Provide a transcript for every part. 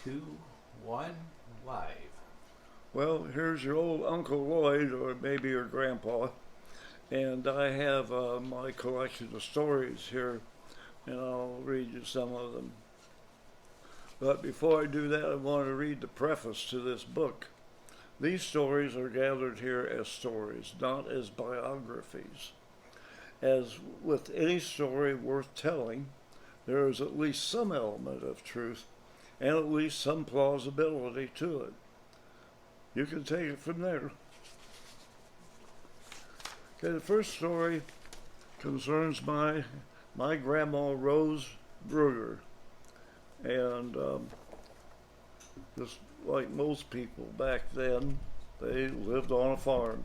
two, one, live. Well, here's your old Uncle Lloyd, or maybe your grandpa, and I have my collection of stories here, and I'll read you some of them. But before I do that, I want to read the preface to this book. These stories are gathered here as stories, not as biographies. As with any story worth telling, there is at least some element of truth and at least some plausibility to it. You can take it from there. Okay, the first story concerns my grandma Rose Brugger, and just like most people back then, they lived on a farm,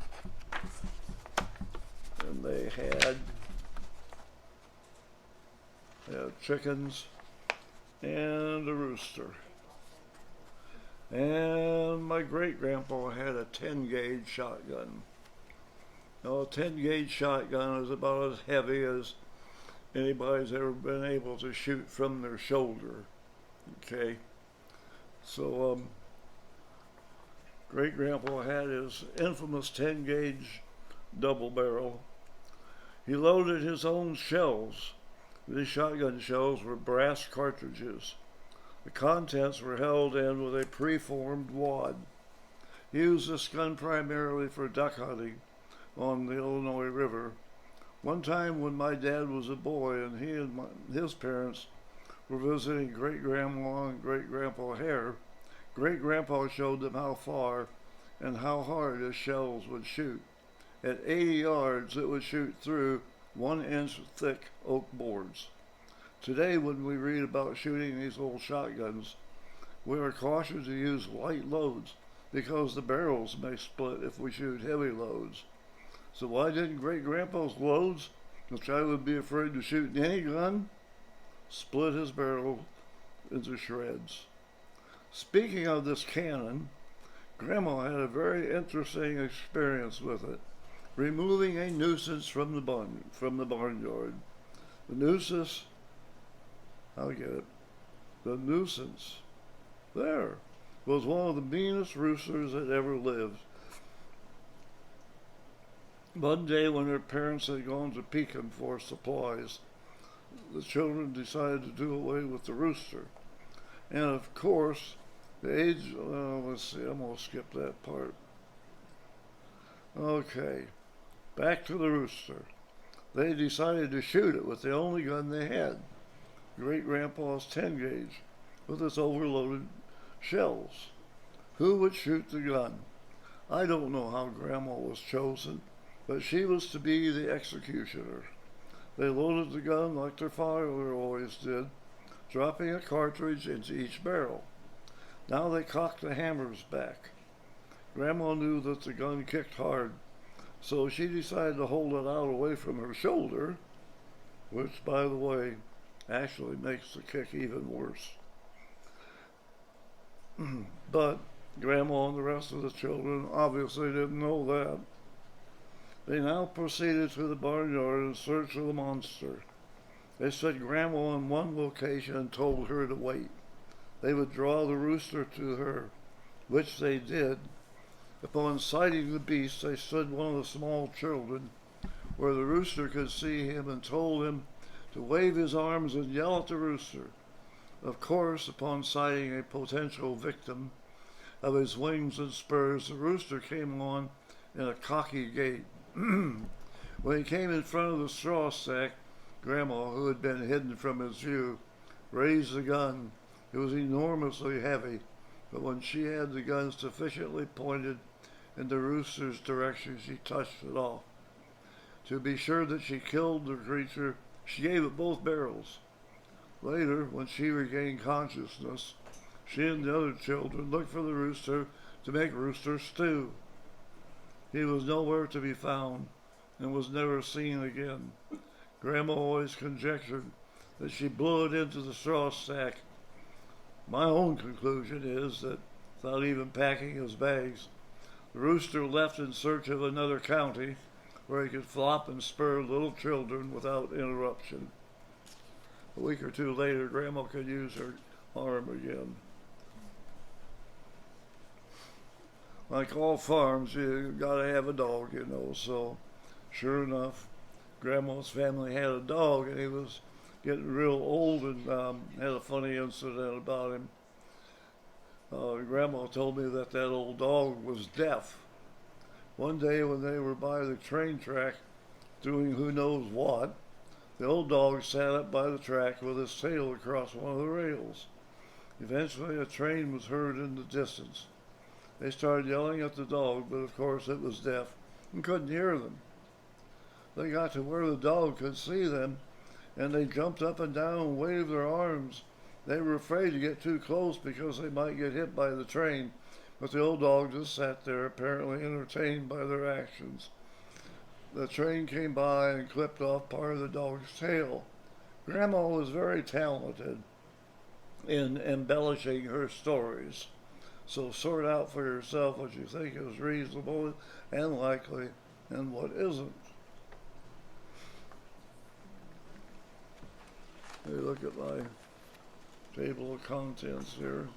and they had chickens and a rooster. And my great-grandpa had a 10-gauge shotgun. Now, a 10-gauge shotgun is about as heavy as anybody's ever been able to shoot from their shoulder. Okay? So, great-grandpa had his infamous 10-gauge double barrel. He loaded his own shells. These shotgun shells were brass cartridges. The contents were held in with a preformed wad. He used this gun primarily for duck hunting on the Illinois River. One time when my dad was a boy and he and his parents were visiting great-grandma and great-grandpa Hare, great-grandpa showed them how far and how hard his shells would shoot. At 80 yards, it would shoot through 1-inch thick oak boards. Today, when we read about shooting these old shotguns, we are cautioned to use light loads because the barrels may split if we shoot heavy loads. So why didn't great-grandpa's loads, which I would be afraid to shoot in any gun, split his barrel into shreds? Speaking of this cannon, Grandma had a very interesting experience with it, removing a nuisance from the barnyard. The nuisance, I'll get it, the nuisance, there, was one of the meanest roosters that ever lived. One day when her parents had gone to Pekin for supplies, the children decided to do away with the rooster. And of course, the age, let's see, I'm going to skip that part. Okay, back to the rooster. They decided to shoot it with the only gun they had, great-grandpa's 10-gauge, with its overloaded shells. Who would shoot the gun? I don't know how Grandma was chosen, but she was to be the executioner. They loaded the gun like their father always did, dropping a cartridge into each barrel. Now they cocked the hammers back. Grandma knew that the gun kicked hard, so she decided to hold it out away from her shoulder, which, by the way, actually makes the kick even worse. But Grandma and the rest of the children obviously didn't know that. They now proceeded to the barnyard in search of the monster. They set Grandma in one location and told her to wait. They would draw the rooster to her, which they did. Upon sighting the beast, they stood one of the small children where the rooster could see him and told him to wave his arms and yell at the rooster. Of course, upon sighting a potential victim of his wings and spurs, the rooster came on in a cocky gait. When he came in front of the straw stack, Grandma, who had been hidden from his view, raised the gun. It was enormously heavy, but when she had the gun sufficiently pointed in the rooster's direction, she touched it off. To be sure that she killed the creature, she gave it both barrels. Later, when she regained consciousness, she and the other children looked for the rooster to make rooster stew. He was nowhere to be found and was never seen again. Grandma always conjectured that she blew it into the straw stack. My own conclusion is that, without even packing his bags, the rooster left in search of another county where he could flop and spur little children without interruption. A week or two later, Grandma could use her arm again. like all farms, you gotta have a dog, you know. So, sure enough, Grandma's family had a dog, and he was getting real old, and had a funny incident about him. Grandma told me that that old dog was deaf. One day when they were by the train track doing who knows what, the old dog sat up by the track with his tail across one of the rails. Eventually, a train was heard in the distance. They started yelling at the dog, but of course it was deaf and couldn't hear them. They got to where the dog could see them, and they jumped up and down and waved their arms. They were afraid to get too close because they might get hit by the train, but the old dog just sat there, apparently entertained by their actions. The train came by and clipped off part of the dog's tail. Grandma was very talented in embellishing her stories, so sort out for yourself what you think is reasonable and likely and what isn't. Let me look at my table of contents here.